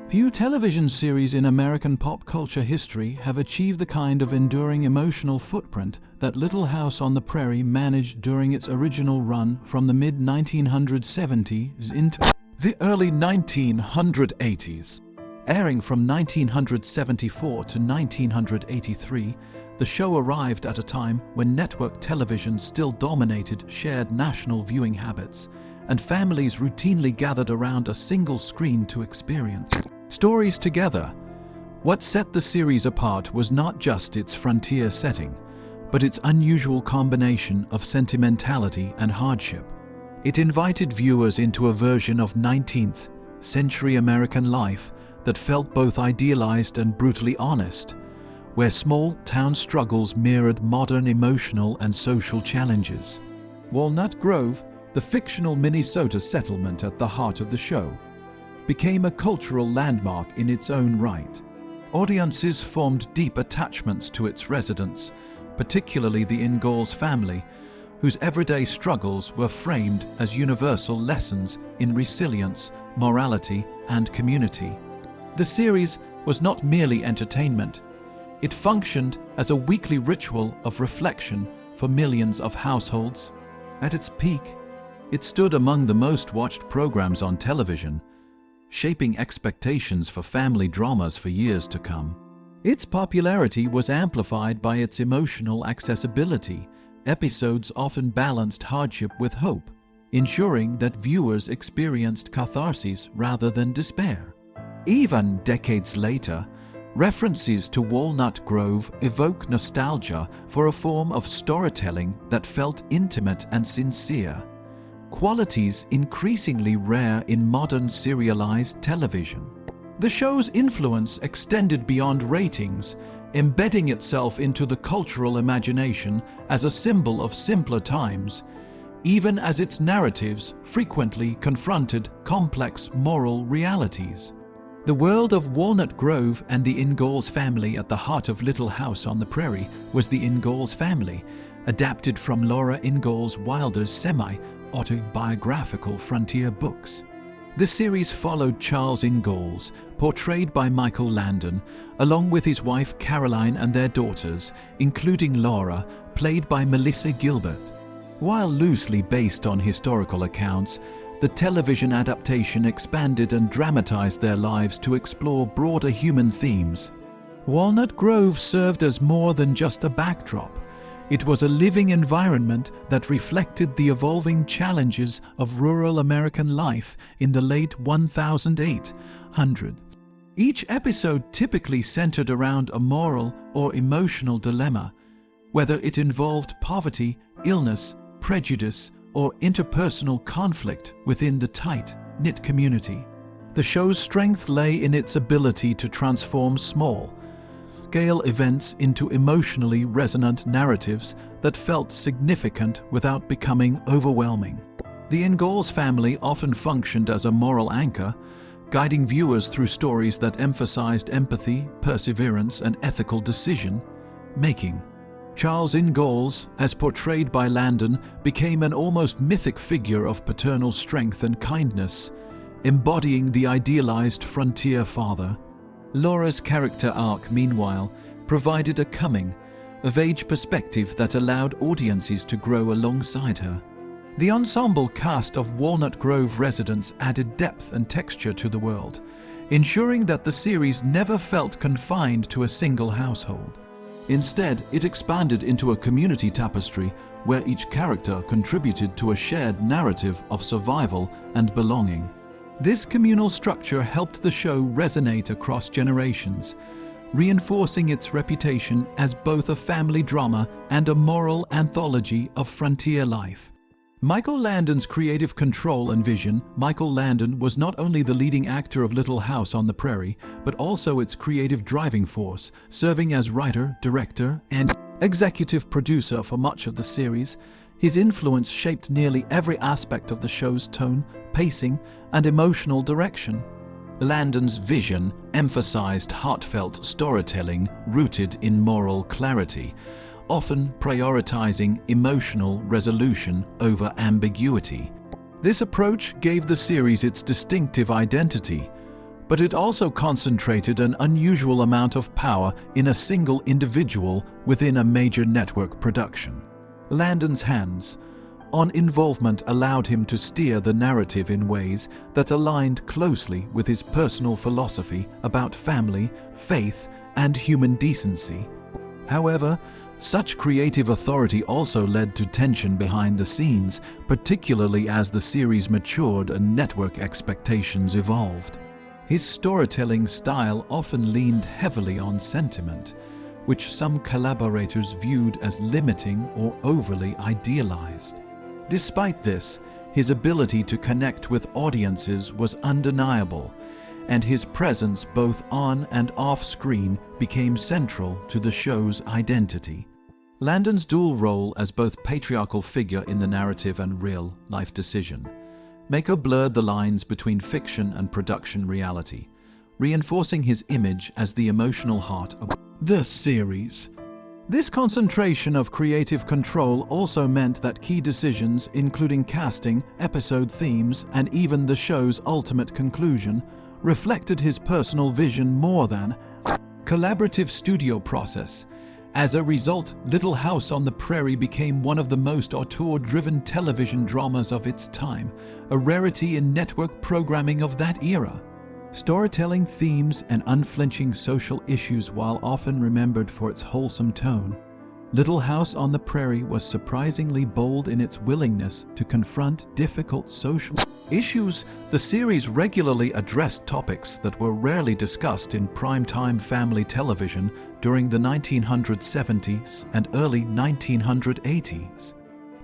Few television series in American pop culture history have achieved the kind of enduring emotional footprint that Little House on the Prairie managed during its original run from the mid-1970s into the early 1980s. Airing from 1974 to 1983, the show arrived at a time when network television still dominated shared national viewing habits, and families routinely gathered around a single screen to experience stories together. What set the series apart was not just its frontier setting, but its unusual combination of sentimentality and hardship. It invited viewers into a version of 19th century American life that felt both idealized and brutally honest, where small-town struggles mirrored modern emotional and social challenges. Walnut Grove, the fictional Minnesota settlement at the heart of the show, became a cultural landmark in its own right. Audiences formed deep attachments to its residents, particularly the Ingalls family, whose everyday struggles were framed as universal lessons in resilience, morality, and community. The series was not merely entertainment. It functioned as a weekly ritual of reflection for millions of households. At its peak, it stood among the most watched programs on television, shaping expectations for family dramas for years to come. Its popularity was amplified by its emotional accessibility. Episodes often balanced hardship with hope, ensuring that viewers experienced catharsis rather than despair. Even decades later, references to Walnut Grove evoke nostalgia for a form of storytelling that felt intimate and sincere, qualities increasingly rare in modern serialized television. The show's influence extended beyond ratings, embedding itself into the cultural imagination as a symbol of simpler times, even as its narratives frequently confronted complex moral realities. The world of Walnut Grove and the Ingalls family at the heart of Little House on the Prairie was the Ingalls family, adapted from Laura Ingalls Wilder's semi-autobiographical Frontier books. The series followed Charles Ingalls, portrayed by Michael Landon, along with his wife Caroline and their daughters, including Laura, played by Melissa Gilbert. While loosely based on historical accounts, the television adaptation expanded and dramatized their lives to explore broader human themes. Walnut Grove served as more than just a backdrop. It was a living environment that reflected the evolving challenges of rural American life in the late 1800s. Each episode typically centered around a moral or emotional dilemma, whether it involved poverty, illness, prejudice, or interpersonal conflict within the tight-knit community. The show's strength lay in its ability to transform small-scale events into emotionally resonant narratives that felt significant without becoming overwhelming. The Ingalls family often functioned as a moral anchor, guiding viewers through stories that emphasized empathy, perseverance, and ethical decision-making. Charles Ingalls, as portrayed by Landon, became an almost mythic figure of paternal strength and kindness, embodying the idealized frontier father. Laura's character arc, meanwhile, provided a coming-of-age perspective that allowed audiences to grow alongside her. The ensemble cast of Walnut Grove residents added depth and texture to the world, ensuring that the series never felt confined to a single household. Instead, it expanded into a community tapestry where each character contributed to a shared narrative of survival and belonging. This communal structure helped the show resonate across generations, reinforcing its reputation as both a family drama and a moral anthology of frontier life. Michael Landon's creative control and vision. Michael Landon was not only the leading actor of Little House on the Prairie, but also its creative driving force, serving as writer, director, and executive producer for much of the series. His influence shaped nearly every aspect of the show's tone, pacing, and emotional direction. Landon's vision emphasized heartfelt storytelling rooted in moral clarity, often prioritizing emotional resolution over ambiguity. This approach gave the series its distinctive identity, But it also concentrated an unusual amount of power in a single individual within a major network production. Landon's hands-on involvement allowed him to steer the narrative in ways that aligned closely with his personal philosophy about family, faith, and human decency. However, such creative authority also led to tension behind the scenes, particularly as the series matured and network expectations evolved. His storytelling style often leaned heavily on sentiment, which some collaborators viewed as limiting or overly idealized. Despite this, his ability to connect with audiences was undeniable, and his presence both on and off screen became central to the show's identity. Landon's dual role as both patriarchal figure in the narrative and real-life decision maker blurred the lines between fiction and production reality, reinforcing his image as the emotional heart of the series. This concentration of creative control also meant that key decisions, including casting, episode themes, and even the show's ultimate conclusion, reflected his personal vision more than a collaborative studio process. As a result, Little House on the Prairie became one of the most auteur-driven television dramas of its time, a rarity in network programming of that era. Storytelling themes and unflinching social issues, while often remembered for its wholesome tone, Little House on the Prairie was surprisingly bold in its willingness to confront difficult social issues. The series regularly addressed topics that were rarely discussed in primetime family television during the 1970s and early 1980s.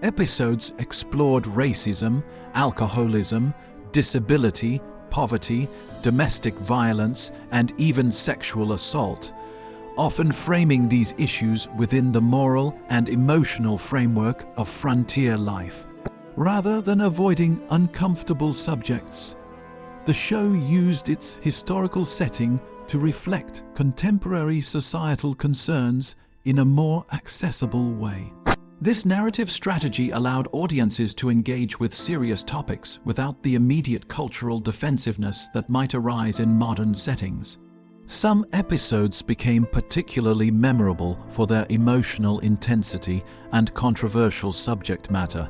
Episodes explored racism, alcoholism, disability, poverty, domestic violence, and even sexual assault, often framing these issues within the moral and emotional framework of frontier life. Rather than avoiding uncomfortable subjects, the show used its historical setting to reflect contemporary societal concerns in a more accessible way. This narrative strategy allowed audiences to engage with serious topics without the immediate cultural defensiveness that might arise in modern settings. Some episodes became particularly memorable for their emotional intensity and controversial subject matter,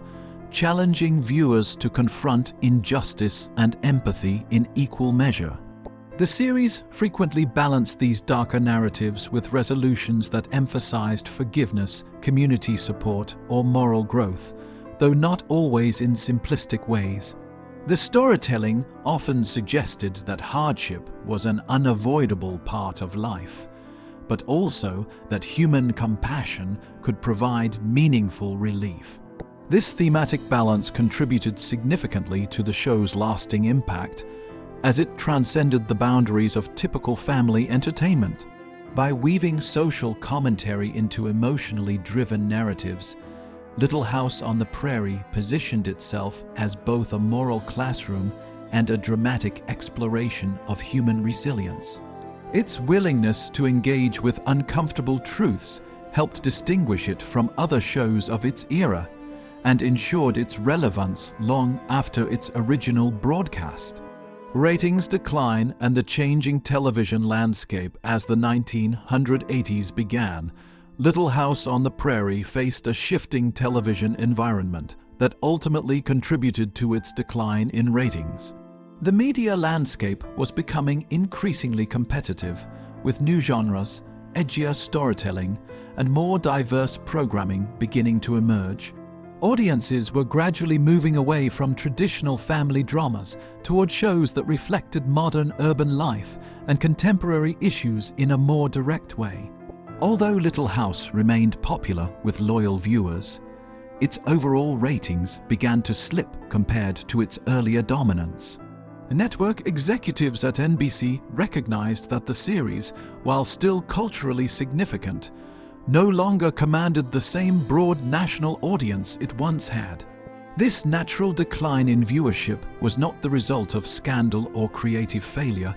challenging viewers to confront injustice and empathy in equal measure. The series frequently balanced these darker narratives with resolutions that emphasized forgiveness, community support, or moral growth, though not always in simplistic ways. The storytelling often suggested that hardship was an unavoidable part of life, but also that human compassion could provide meaningful relief. This thematic balance contributed significantly to the show's lasting impact, as it transcended the boundaries of typical family entertainment. By weaving social commentary into emotionally driven narratives, Little House on the Prairie positioned itself as both a moral classroom and a dramatic exploration of human resilience. Its willingness to engage with uncomfortable truths helped distinguish it from other shows of its era and ensured its relevance long after its original broadcast. Ratings decline and the changing television landscape as the 1980s began. Little House on the Prairie faced a shifting television environment that ultimately contributed to its decline in ratings. The media landscape was becoming increasingly competitive, with new genres, edgier storytelling, and more diverse programming beginning to emerge. Audiences were gradually moving away from traditional family dramas toward shows that reflected modern urban life and contemporary issues in a more direct way. Although Little House remained popular with loyal viewers, its overall ratings began to slip compared to its earlier dominance. Network executives at NBC recognized that the series, while still culturally significant, no longer commanded the same broad national audience it once had. This natural decline in viewership was not the result of scandal or creative failure,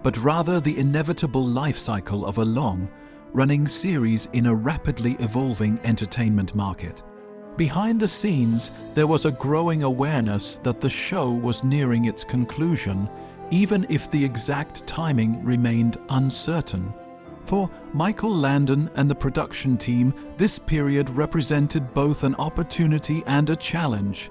but rather the inevitable life cycle of a long-running series in a rapidly evolving entertainment market. Behind the scenes, there was a growing awareness that the show was nearing its conclusion, even if the exact timing remained uncertain. For Michael Landon and the production team, this period represented both an opportunity and a challenge.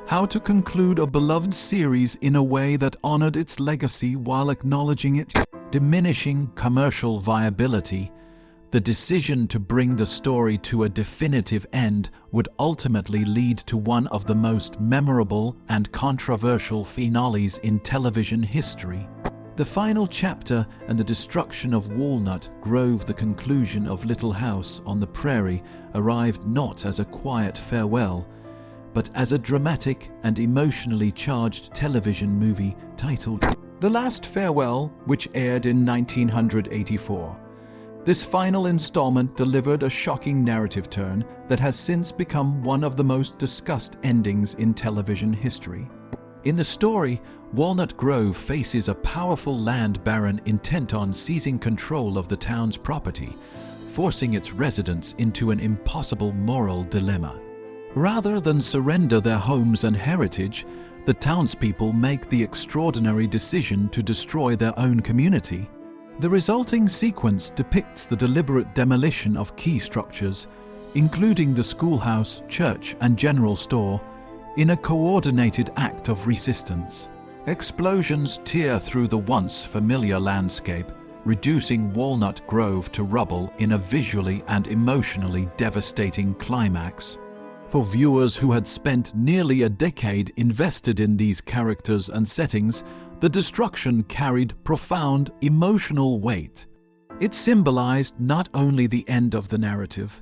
How to conclude a beloved series in a way that honored its legacy while acknowledging its diminishing commercial viability. The decision to bring the story to a definitive end would ultimately lead to one of the most memorable and controversial finales in television history. The final chapter and the destruction of Walnut Grove, the conclusion of Little House on the Prairie, arrived not as a quiet farewell, but as a dramatic and emotionally charged television movie titled The Last Farewell, which aired in 1984. This final installment delivered a shocking narrative turn that has since become one of the most discussed endings in television history. In the story, Walnut Grove faces a powerful land baron intent on seizing control of the town's property, forcing its residents into an impossible moral dilemma. Rather than surrender their homes and heritage, the townspeople make the extraordinary decision to destroy their own community. The resulting sequence depicts the deliberate demolition of key structures, including the schoolhouse, church, and general store, in a coordinated act of resistance. Explosions tear through the once familiar landscape, reducing Walnut Grove to rubble in a visually and emotionally devastating climax. For viewers who had spent nearly a decade invested in these characters and settings, the destruction carried profound emotional weight. It symbolized not only the end of the narrative,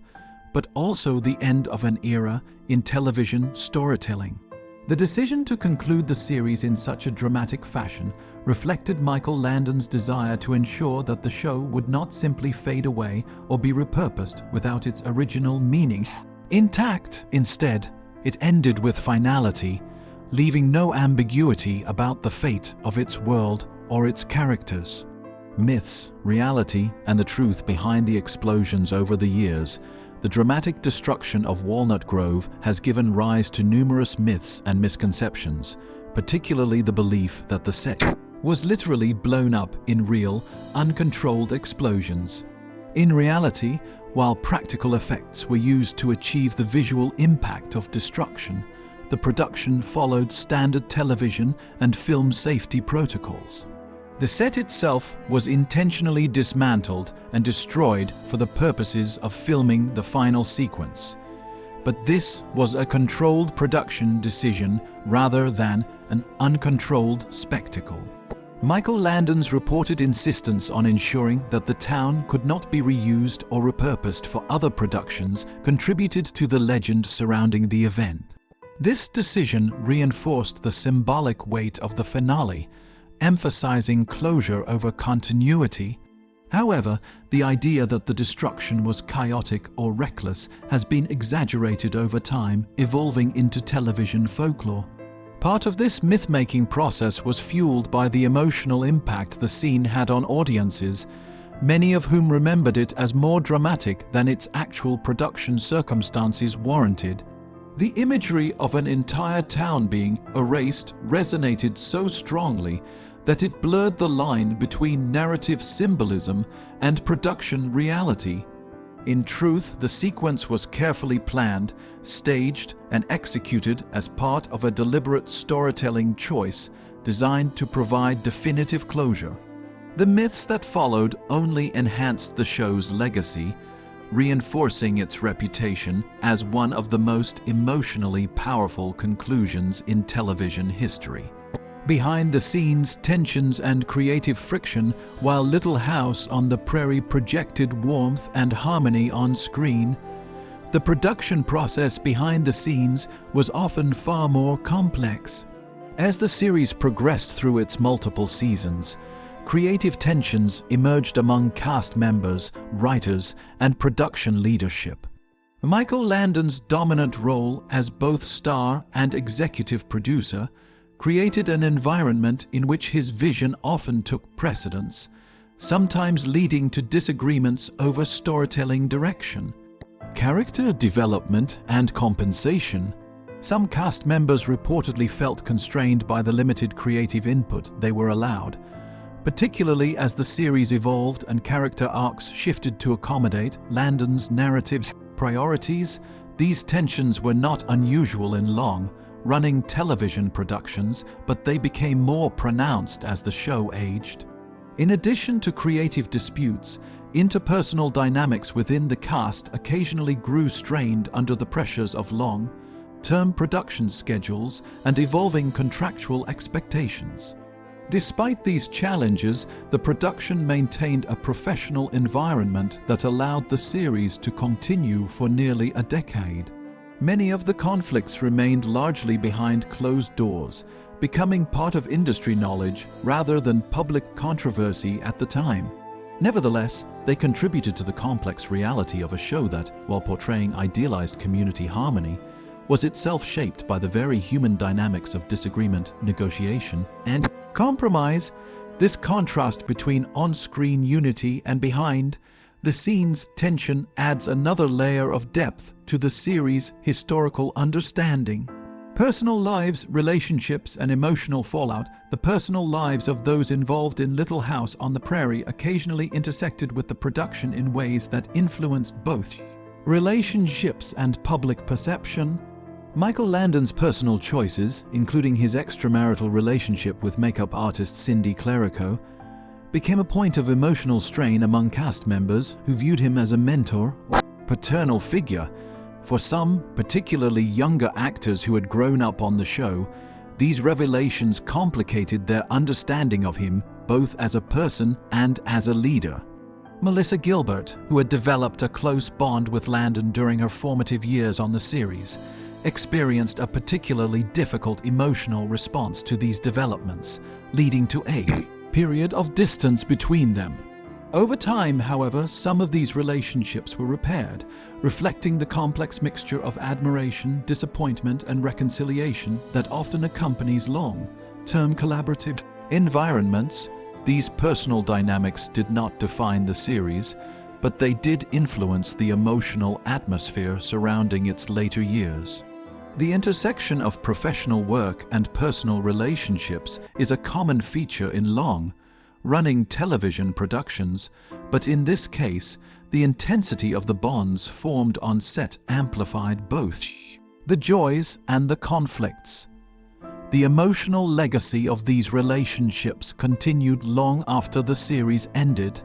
but also the end of an era in television storytelling. The decision to conclude the series in such a dramatic fashion reflected Michael Landon's desire to ensure that the show would not simply fade away or be repurposed without its original meaning intact. Instead, it ended with finality, leaving no ambiguity about the fate of its world or its characters. Myths, reality, and the truth behind the explosions over the years. The dramatic destruction of Walnut Grove has given rise to numerous myths and misconceptions, particularly the belief that the set was literally blown up in real, uncontrolled explosions. In reality, while practical effects were used to achieve the visual impact of destruction, the production followed standard television and film safety protocols. The set itself was intentionally dismantled and destroyed for the purposes of filming the final sequence. But this was a controlled production decision rather than an uncontrolled spectacle. Michael Landon's reported insistence on ensuring that the town could not be reused or repurposed for other productions contributed to the legend surrounding the event. This decision reinforced the symbolic weight of the finale, emphasizing closure over continuity. However, the idea that the destruction was chaotic or reckless has been exaggerated over time, evolving into television folklore. Part of this myth-making process was fueled by the emotional impact the scene had on audiences, many of whom remembered it as more dramatic than its actual production circumstances warranted. The imagery of an entire town being erased resonated so strongly that it blurred the line between narrative symbolism and production reality. In truth, the sequence was carefully planned, staged, and executed as part of a deliberate storytelling choice designed to provide definitive closure. The myths that followed only enhanced the show's legacy, reinforcing its reputation as one of the most emotionally powerful conclusions in television history. Behind the scenes, tensions and creative friction, while Little House on the Prairie projected warmth and harmony on screen, the production process behind the scenes was often far more complex. As the series progressed through its multiple seasons, creative tensions emerged among cast members, writers, and production leadership. Michael Landon's dominant role as both star and executive producer created an environment in which his vision often took precedence, sometimes leading to disagreements over storytelling direction, character development, and compensation. Some cast members reportedly felt constrained by the limited creative input they were allowed, particularly as the series evolved and character arcs shifted to accommodate Landon's narrative's priorities. These tensions were not unusual in long-running television productions, but they became more pronounced as the show aged. In addition to creative disputes, interpersonal dynamics within the cast occasionally grew strained under the pressures of long-term production schedules and evolving contractual expectations. Despite these challenges, the production maintained a professional environment that allowed the series to continue for nearly a decade. Many of the conflicts remained largely behind closed doors, becoming part of industry knowledge rather than public controversy at the time. Nevertheless, they contributed to the complex reality of a show that, while portraying idealized community harmony, was itself shaped by the very human dynamics of disagreement, negotiation, and compromise. This contrast between on-screen unity and behind-the-scenes tension adds another layer of depth to the series' historical understanding. Personal lives, relationships, and emotional fallout. The personal lives of those involved in Little House on the Prairie occasionally intersected with the production in ways that influenced both relationships and public perception. Michael Landon's personal choices, including his extramarital relationship with makeup artist Cindy Clerico, became a point of emotional strain among cast members who viewed him as a mentor or paternal figure. For some, particularly younger actors who had grown up on the show, these revelations complicated their understanding of him both as a person and as a leader. Melissa Gilbert, who had developed a close bond with Landon during her formative years on the series, experienced a particularly difficult emotional response to these developments, leading to a period of distance between them. Over time, however, some of these relationships were repaired, reflecting the complex mixture of admiration, disappointment, and reconciliation that often accompanies long-term collaborative environments. These personal dynamics did not define the series, but they did influence the emotional atmosphere surrounding its later years. The intersection of professional work and personal relationships is a common feature in long-running television productions, but in this case, the intensity of the bonds formed on set amplified both the joys and the conflicts. The emotional legacy of these relationships continued long after the series ended,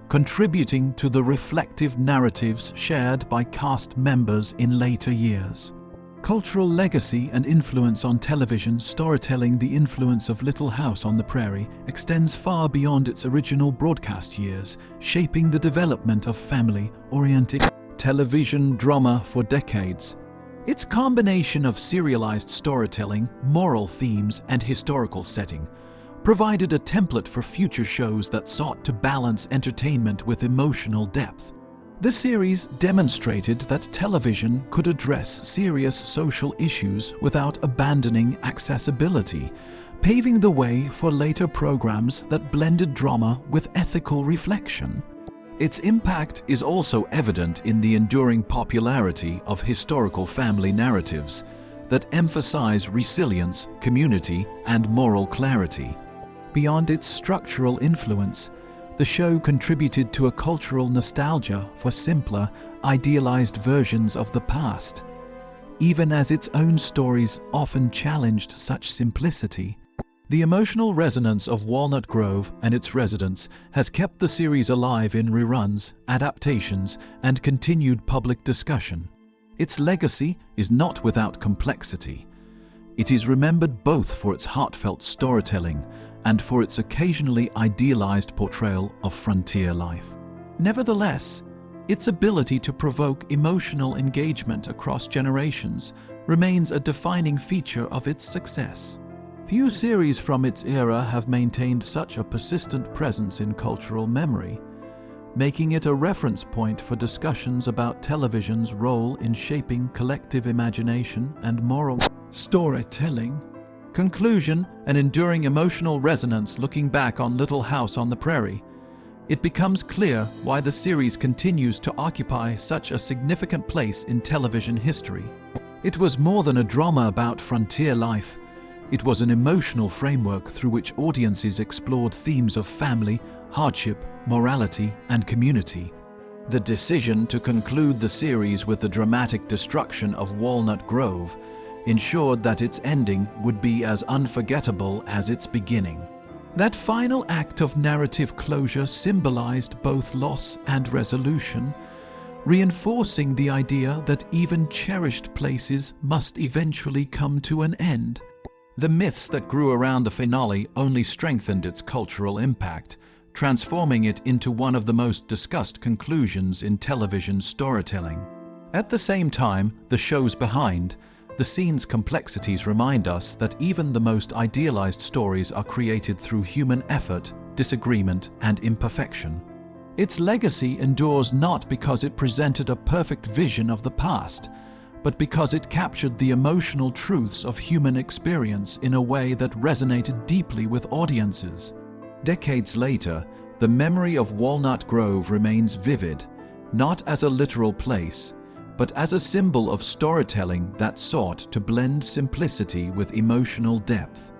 contributing to the reflective narratives shared by cast members in later years. Cultural legacy and influence on television storytelling. The influence of Little House on the Prairie extends far beyond its original broadcast years, shaping the development of family-oriented television drama for decades. Its combination of serialized storytelling, moral themes, and historical setting provided a template for future shows that sought to balance entertainment with emotional depth. The series demonstrated that television could address serious social issues without abandoning accessibility, paving the way for later programs that blended drama with ethical reflection. Its impact is also evident in the enduring popularity of historical family narratives that emphasize resilience, community, and moral clarity. Beyond its structural influence, the show contributed to a cultural nostalgia for simpler, idealized versions of the past, even as its own stories often challenged such simplicity. The emotional resonance of Walnut Grove and its residents has kept the series alive in reruns, adaptations, and continued public discussion. Its legacy is not without complexity. It is remembered both for its heartfelt storytelling and for its occasionally idealized portrayal of frontier life. Nevertheless, its ability to provoke emotional engagement across generations remains a defining feature of its success. Few series from its era have maintained such a persistent presence in cultural memory, making it a reference point for discussions about television's role in shaping collective imagination and moral storytelling. Conclusion: an enduring emotional resonance. Looking back on Little House on the Prairie, it becomes clear why the series continues to occupy such a significant place in television history. It was more than a drama about frontier life. It was an emotional framework through which audiences explored themes of family, hardship, morality, and community. The decision to conclude the series with the dramatic destruction of Walnut Grove ensured that its ending would be as unforgettable as its beginning. That final act of narrative closure symbolized both loss and resolution, reinforcing the idea that even cherished places must eventually come to an end. The myths that grew around the finale only strengthened its cultural impact, transforming it into one of the most discussed conclusions in television storytelling. At the same time, the show's behind the scenes complexities remind us that even the most idealized stories are created through human effort, disagreement, and imperfection. Its legacy endures not because it presented a perfect vision of the past, but because it captured the emotional truths of human experience in a way that resonated deeply with audiences. Decades later, the memory of Walnut Grove remains vivid, not as a literal place, but as a symbol of storytelling that sought to blend simplicity with emotional depth.